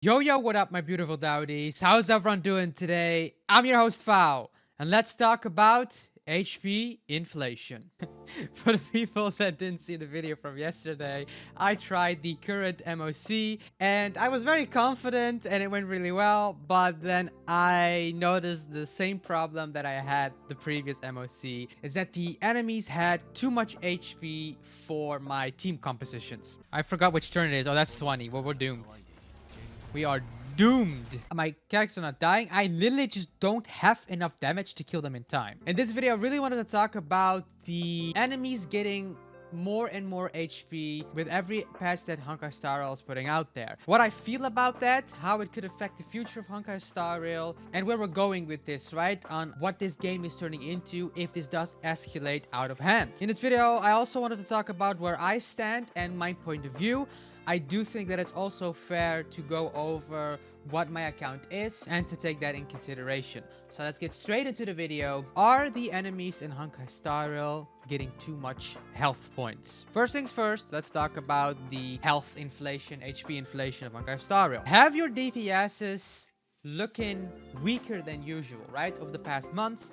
Yo, what up, my beautiful dowdies? How's everyone doing today? I'm your host, Fao, and let's talk about HP inflation. For the people that didn't see the video from yesterday, I tried the current MOC, and I was very confident, and it went really well, but then I noticed the same problem that I had the previous MOC, is that the enemies had too much HP for my team compositions. I forgot which turn it is. Oh, that's 20. Well, we're doomed. We are doomed. My characters are not dying. I literally just don't have enough damage to kill them in time. In this video, I really wanted to talk about the enemies getting more and more HP with every patch that Honkai Star Rail is putting out there. What I feel about that, how it could affect the future of Honkai Star Rail, and where we're going with this, right? On what this game is turning into if this does escalate out of hand. In this video, I also wanted to talk about where I stand and my point of view. I do think that it's also fair to go over what my account is and to take that in consideration. So let's get straight into the video. Are the enemies in Honkai Star Rail getting too much health points? First things first, let's talk about the health inflation, HP inflation of Honkai Star Rail. Have your DPSs looking weaker than usual, right? Over the past months,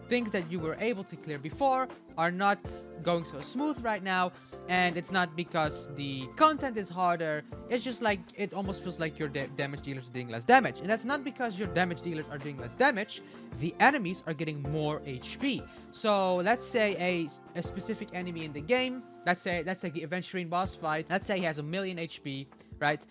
things that you were able to clear before are not going so smooth right now. And it's not because the content is harder, it's just like it almost feels like your damage dealers are doing less damage. And that's not because your damage dealers are doing less damage, the enemies are getting more HP. So let's say a specific enemy in the game, let's like the Aventurine boss fight, let's say he has 1,000,000 HP, right?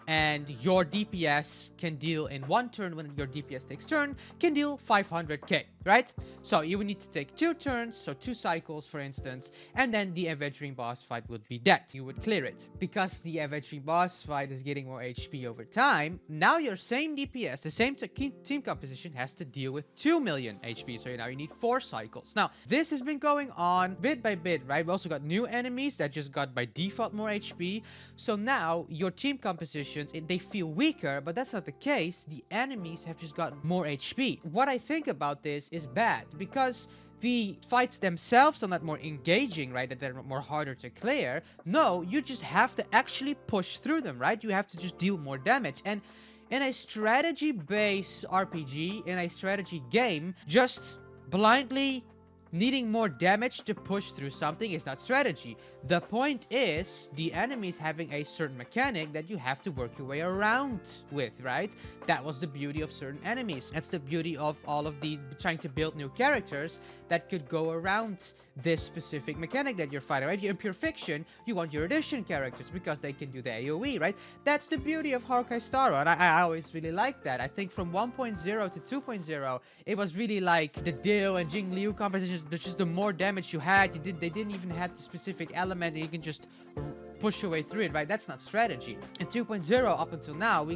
And your DPS can deal in one turn, when your DPS takes turn, can deal 500k, right? So you would need to take 2 turns, so 2 cycles, for instance, and then the Aventurine boss fight would be dead. You would clear it. Because the Aventurine boss fight is getting more HP over time, now your same DPS, the same team composition, has to deal with 2,000,000 HP, so now you need 4 cycles. Now, this has been going on bit by bit, right? We also got new enemies that just got by default more HP, so now your team composition, they feel weaker, but that's not the case. The enemies have just got more HP. What I think about this is bad, because the fights themselves are not more engaging, right? That they're more harder to clear. No, you just have to actually push through them, right? You have to just deal more damage. And in a strategy-based RPG, in a strategy game, just blindly needing more damage to push through something is not strategy. The point is, the enemies having a certain mechanic that you have to work your way around with, right? That was the beauty of certain enemies. That's the beauty of all of the trying to build new characters that could go around this specific mechanic that you're fighting, right? If you're in Pure Fiction, you want your addition characters because they can do the AoE, right? That's the beauty of Honkai Star Rail, and I always really like that. I think from 1.0 to 2.0, it was really like the Dill and Jing Liu compositions. Just the more damage you had, they didn't even have the specific element, and you can just push your way through it, right? That's not strategy. In 2.0 up until now, I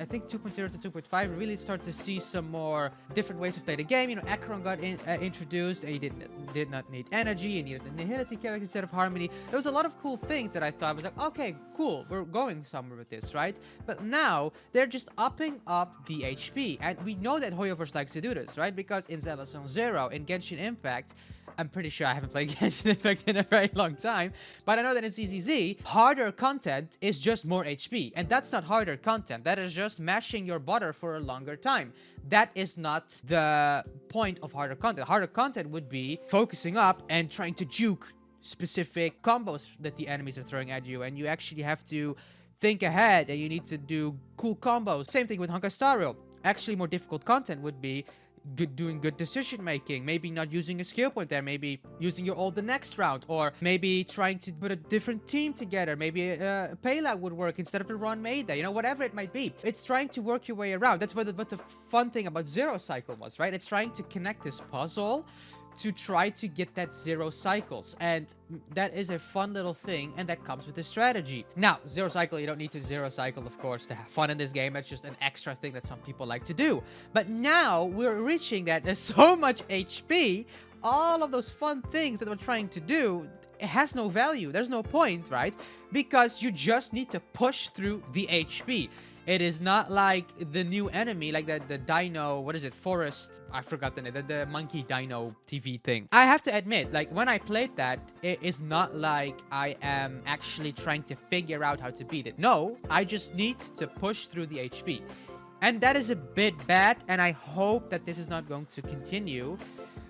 think 2.0 to 2.5, we really start to see some more different ways to play the game. Acheron got introduced, and he did not need energy, and needed the nihility character instead of harmony. There was a lot of cool things that I thought was like, okay, cool, we're going somewhere with this, right? But now they're just upping up the HP, and we know that Hoyoverse likes to do this, right? Because in Zelda Zone Zero, in Genshin Impact, I'm pretty sure I haven't played Genshin Impact in a very long time, but I know that in CCZ, harder content is just more HP, and that's not harder content. That is just mashing your butter for a longer time. That is not the point of harder content. Harder content would be focusing up and trying to juke specific combos that the enemies are throwing at you, and you actually have to think ahead, and you need to do cool combos. Same thing with Honkai Star Rail. Actually, more difficult content would be doing good decision making, maybe not using a skill point there, maybe using your ult the next round, or maybe trying to put a different team together. Maybe a Payload would work instead of the Ron Mayday, whatever it might be. It's trying to work your way around. That's what the fun thing about Zero Cycle was, right? It's trying to connect this puzzle to try to get that 0 cycles, and that is a fun little thing, and that comes with the strategy. Now, 0 cycle, you don't need to 0 cycle, of course, to have fun in this game. That's just an extra thing that some people like to do. But now we're reaching that there's so much HP, all of those fun things that we're trying to do, it has no value. There's no point, right? Because you just need to push through the HP. It is not like the new enemy, like the dino, what is it, forest, I forgot the name, the monkey dino TV thing. I have to admit, like, when I played that, it is not like I am actually trying to figure out how to beat it. No, I just need to push through the HP. And that is a bit bad, and I hope that this is not going to continue,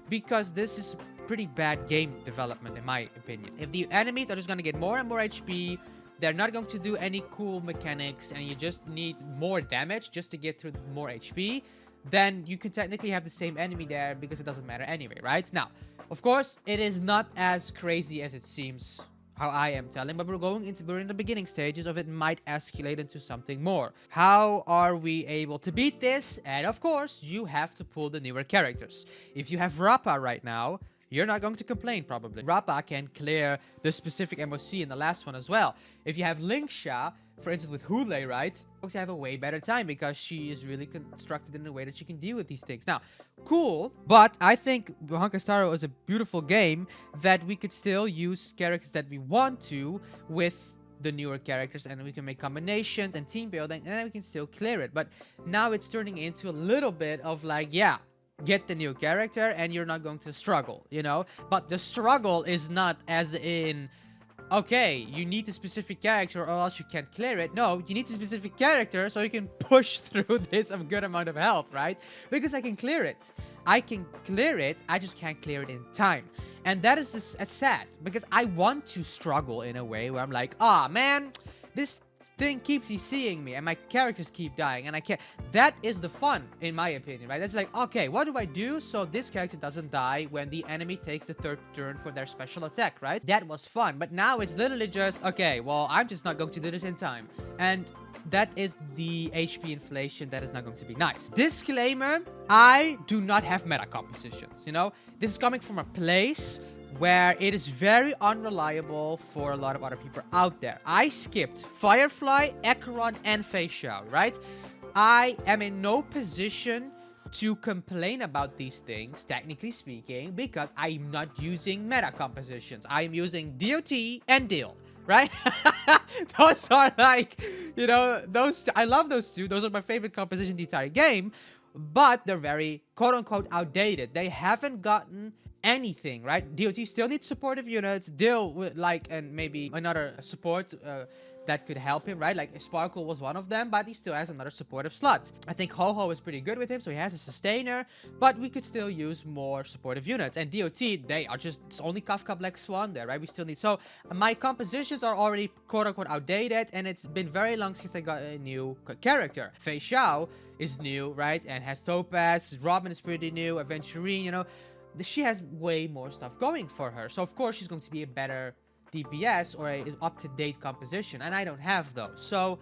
because this is pretty bad game development, in my opinion. If the enemies are just going to get more and more HP, they're not going to do any cool mechanics, and you just need more damage just to get through more HP, then you can technically have the same enemy there because it doesn't matter anyway, right? Now, of course, it is not as crazy as it seems, how I am telling, but we're in the beginning stages of it might escalate into something more. How are we able to beat this? And of course, you have to pull the newer characters. If you have Rappa right now, you're not going to complain, probably. Rappa can clear the specific MOC in the last one as well. If you have Linksha, for instance, with Hule, right? You're going to have a way better time because she is really constructed in a way that she can deal with these things. Now, cool, but I think Honkai Star Rail is a beautiful game that we could still use characters that we want to with the newer characters, and we can make combinations and team building, and then we can still clear it. But now it's turning into a little bit of like, yeah, get the new character and you're not going to struggle, you know? But the struggle is not as in, okay, you need a specific character or else you can't clear it. No, you need a specific character so you can push through this a good amount of health, right? Because I can clear it. I can clear it, I just can't clear it in time. And that is just sad, because I want to struggle in a way where I'm like, ah, man, this thing keeps seeing me and my characters keep dying and I can't. That is the fun, in my opinion, right? That's like, okay, what do I do so this character doesn't die when the enemy takes the third turn for their special attack, right? That was fun. But now it's literally just, okay, well, I'm just not going to do this in time. And that is the HP inflation that is not going to be nice. Disclaimer, I do not have meta compositions, you know? This is coming from a place where it is very unreliable for a lot of other people out there. I skipped Firefly, Acheron, and Facial, right? I am in no position to complain about these things, technically speaking, because I'm not using meta compositions. I'm using DOT and Deal, right? Those are like, you know, those, I love those two. Those are my favorite composition in the entire game, but they're very quote-unquote outdated. They haven't gotten anything, right? DOT still needs supportive units, deal with like, and maybe another support that could help him, right? Like Sparkle was one of them, but he still has another supportive slot. I think Ho-Ho is pretty good with him, so he has a sustainer, but we could still use more supportive units. And DOT, they are just, it's only Kafka Black Swan there, right? We still need, so my compositions are already quote-unquote outdated, and it's been very long since I got a new character. Fei Xiao is new, right? And has Topaz, Robin is pretty new, Aventurine, you know, she has way more stuff going for her. So, of course, she's going to be a better DPS or an up-to-date composition. And I don't have those. So,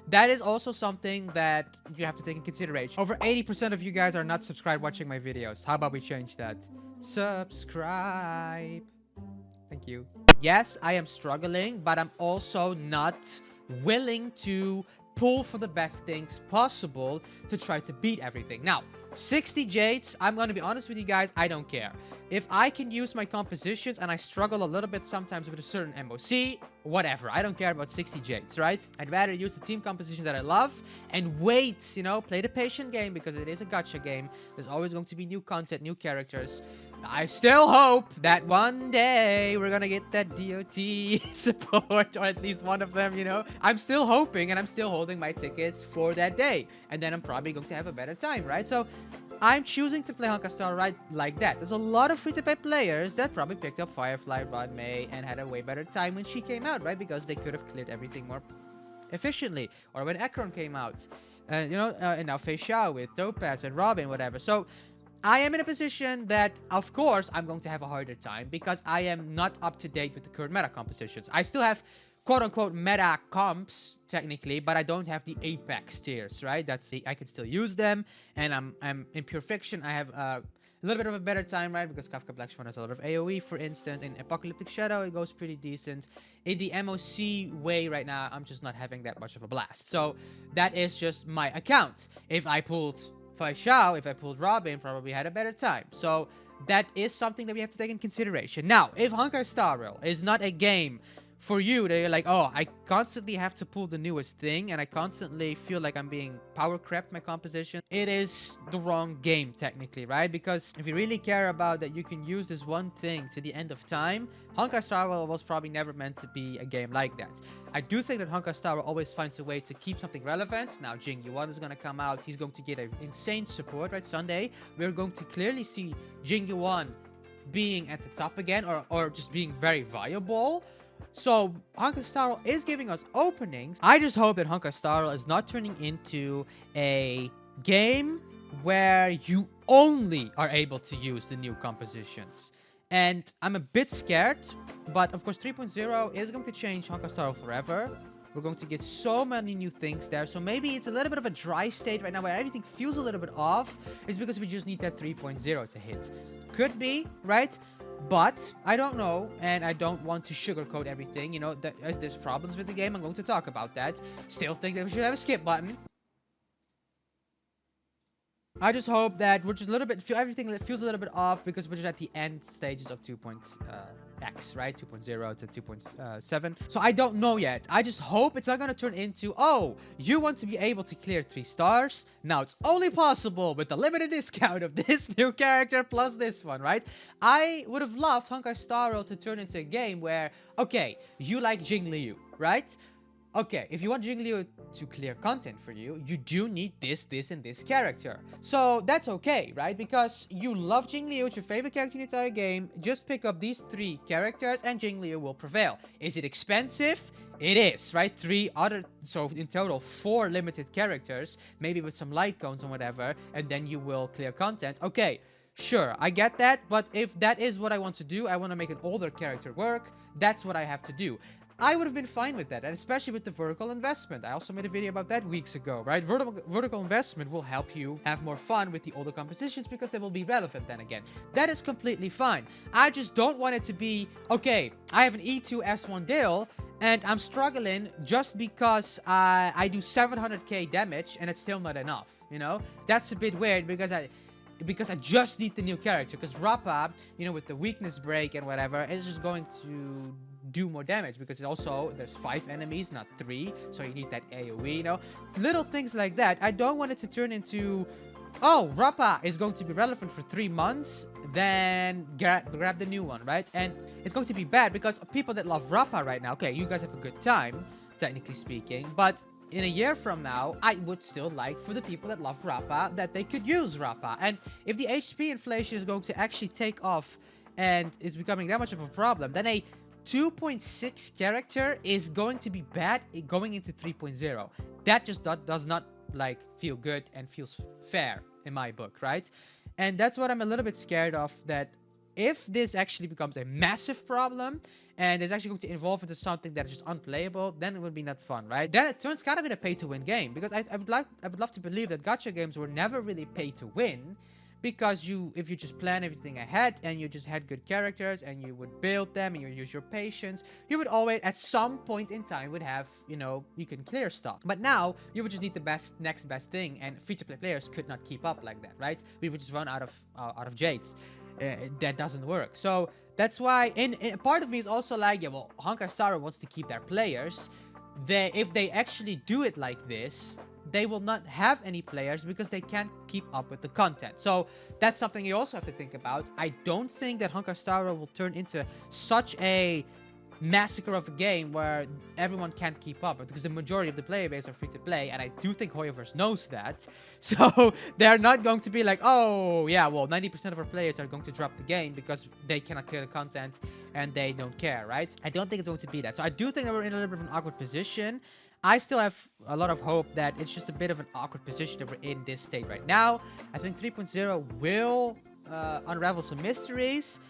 that is also something that you have to take in consideration. Over 80% of you guys are not subscribed watching my videos. How about we change that? Subscribe. Thank you. Yes, I am struggling, but I'm also not willing to pull for the best things possible to try to beat everything. Now, 60 Jades, I'm going to be honest with you guys, I don't care. If I can use my compositions and I struggle a little bit sometimes with a certain MOC, whatever. I don't care about 60 Jades, right? I'd rather use the team composition that I love and wait, you know, play the patient game because it is a gacha game. There's always going to be new content, new characters. I still hope that one day we're gonna get that DOT support, or at least one of them, you know? I'm still hoping, and I'm still holding my tickets for that day. And then I'm probably going to have a better time, right? So, I'm choosing to play Honkai Star right like that. There's a lot of free-to-play players that probably picked up Firefly, Rod May, and had a way better time when she came out, right? Because they could have cleared everything more efficiently. Or when Acheron came out. You know, and now Fei Xiao with Topaz and Robin, whatever. So, I am in a position that, of course, I'm going to have a harder time because I am not up to date with the current meta compositions. I still have quote-unquote meta comps, technically, but I don't have the Apex tiers, right? I can still use them, and I'm in Pure Fiction. I have a little bit of a better time, right? Because Kafka Black Swan has a lot of AoE, for instance. In Apocalyptic Shadow, it goes pretty decent. In the MOC way right now, I'm just not having that much of a blast. So that is just my account. If I pulled Fei Xiao, if I pulled Robin, probably had a better time. So that is something that we have to take in consideration. Now, if Honkai Star Rail is not a game for you, that you're like, oh, I constantly have to pull the newest thing, and I constantly feel like I'm being power crept my composition, it is the wrong game, technically, right? Because if you really care about that you can use this one thing to the end of time, Honkai Star Rail was probably never meant to be a game like that. I do think that Honkai Star Rail always finds a way to keep something relevant. Now, Jing Yuan is going to come out. He's going to get an insane support, right? Sunday, we're going to clearly see Jing Yuan being at the top again, or just being very viable. So Honkai Star Rail is giving us openings. I just hope that Honkai Star Rail is not turning into a game where you only are able to use the new compositions. And I'm a bit scared, but of course 3.0 is going to change Honkai Star Rail forever. We're going to get so many new things there. So maybe it's a little bit of a dry state right now where everything feels a little bit off. It's because we just need that 3.0 to hit. Could be, right? But I don't know, and I don't want to sugarcoat everything. You know, if there's problems with the game, I'm going to talk about that. Still think that we should have a skip button. I just hope that we're just a little bit, everything feels a little bit off because we're just at the end stages of 2.x, right? 2.0 to 2.7. So I don't know yet. I just hope it's not going to turn into, oh, you want to be able to clear 3 stars. Now it's only possible with the limited discount of this new character plus this one, right? I would have loved Honkai Star Rail to turn into a game where, okay, you like Jing Liu, right? Okay, if you want Jing Liu to clear content for you, you do need this, and this character. So that's okay, right? Because you love Jing Liu, it's your favorite character in the entire game. Just pick up these 3 characters and Jing Liu will prevail. Is it expensive? It is, right? 3 other, so in total 4 limited characters, maybe with some light cones and whatever, and then you will clear content. Okay. Sure, I get that, but if that is what I want to do, I want to make an older character work, that's what I have to do. I would have been fine with that, and especially with the vertical investment. I also made a video about that weeks ago, right? Vertical investment will help you have more fun with the older compositions because they will be relevant then again. That is completely fine. I just don't want it to be, okay, I have an E2 S1 deal, and I'm struggling just because I do 700k damage, and it's still not enough, you know? That's a bit weird because I just need the new character. Because Rappa, you know, with the weakness break and whatever, is just going to do more damage. Because it also, there's 5 enemies, not 3. So you need that AoE, you know. Little things like that. I don't want it to turn into, oh, Rappa is going to be relevant for 3 months. Then grab the new one, right? And it's going to be bad because people that love Rappa right now, okay, you guys have a good time, technically speaking. But in a year from now, I would still like for the people that love Rappa that they could use Rappa. And if the HP inflation is going to actually take off and is becoming that much of a problem, then a 2.6 character is going to be bad going into 3.0. That just does not like feel good and feels fair in my book, right? And that's what I'm a little bit scared of, that if this actually becomes a massive problem and it's actually going to evolve into something that is just unplayable, then it would be not fun, right? Then it turns kind of into a pay-to-win game, because I would love to believe that gacha games were never really pay-to-win, because if you just plan everything ahead and you just had good characters and you would build them and you use your patience, you would always at some point in time would have, you know, you can clear stuff. But now you would just need the next best thing, and free-to-play players could not keep up like that, right? We would just run out of jades. That doesn't work. So that's why, in part of me is also like, yeah, well, Honkai Star Rail wants to keep their players. If they actually do it like this, they will not have any players because they can't keep up with the content. So that's something you also have to think about. I don't think that Honkai Star Rail will turn into such a massacre of a game where everyone can't keep up, because the majority of the player base are free to play, and I do think Hoyoverse knows that. So they're not going to be like, oh yeah, well, 90% of our players are going to drop the game because they cannot clear the content and they don't care, right? I don't think it's going to be that. So I do think that we're in a little bit of an awkward position. I still have a lot of hope that it's just a bit of an awkward position that we're in this state right now. I think 3.0 will unravel some mysteries,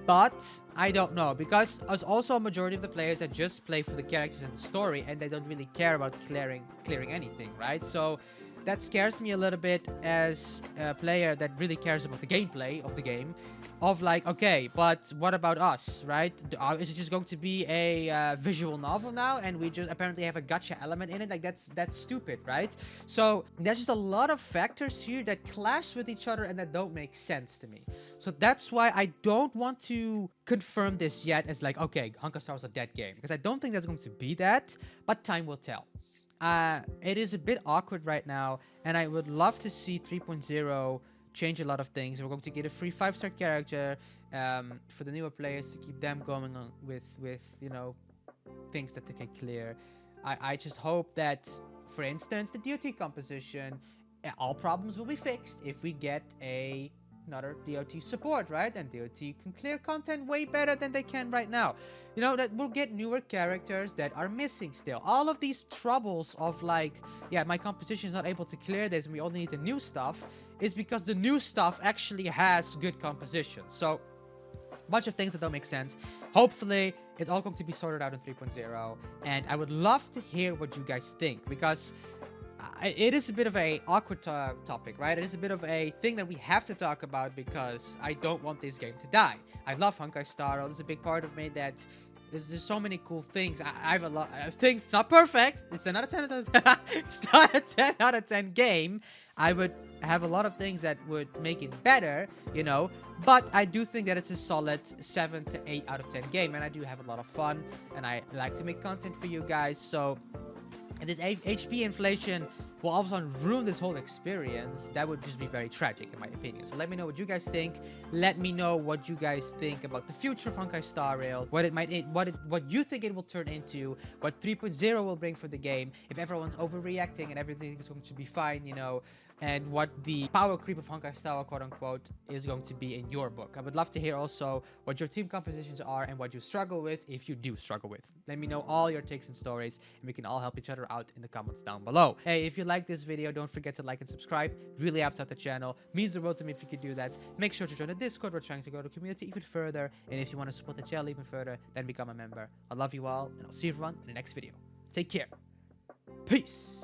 but I don't know, because there's also a majority of the players that just play for the characters and the story, and they don't really care about clearing anything, right? So that scares me a little bit as a player that really cares about the gameplay of the game. Of like, okay, but what about us, right? Is it just going to be a visual novel now, and we just apparently have a gacha element in it? Like, that's stupid, right? So there's just a lot of factors here that clash with each other and that don't make sense to me. So that's why I don't want to confirm this yet as like, okay, Honkai Star was a dead game, because I don't think that's going to be that, but time will tell. It is a bit awkward right now, and I would love to see 3.0 change a lot of things. We're going to get a free 5-star character for the newer players to keep them going on with you know, things that they can clear. I just hope that, for instance, the DOT composition, all problems will be fixed if we get another DOT support, right? And DOT can clear content way better than they can right now. You know, that we'll get newer characters that are missing still. All of these troubles of like, yeah, my composition is not able to clear this and we only need the new stuff, is because the new stuff actually has good composition. So, a bunch of things that don't make sense. Hopefully, it's all going to be sorted out in 3.0. And I would love to hear what you guys think, because it is a bit of a awkward topic, right? It is a bit of a thing that we have to talk about, because I don't want this game to die. I love Honkai Star. There's a big part of me that there's so many cool things. I have a lot of things. It's not perfect. It's not a 10 out of 10. It's not a 10 out of 10 game. I would have a lot of things that would make it better, you know, but I do think that it's a solid 7 to 8 out of 10 game, and I do have a lot of fun, and I like to make content for you guys. So if this HP inflation will all of a sudden ruin this whole experience, that would just be very tragic in my opinion. So let me know what you guys think. Let me know what you guys think about the future of Honkai Star Rail, what you think it will turn into, what 3.0 will bring for the game, if everyone's overreacting and everything is going to be fine, you know, and what the power creep of Honkai Star, quote unquote, is going to be in your book. I would love to hear also what your team compositions are and what you struggle with, if you do struggle with. Let me know all your takes and stories, and we can all help each other out in the comments down below. Hey, if you like this video, don't forget to like and subscribe. Really helps out the channel. Means the world to me if you could do that. Make sure to join the Discord. We're trying to grow the community even further. And if you want to support the channel even further, then become a member. I love you all, and I'll see everyone in the next video. Take care. Peace.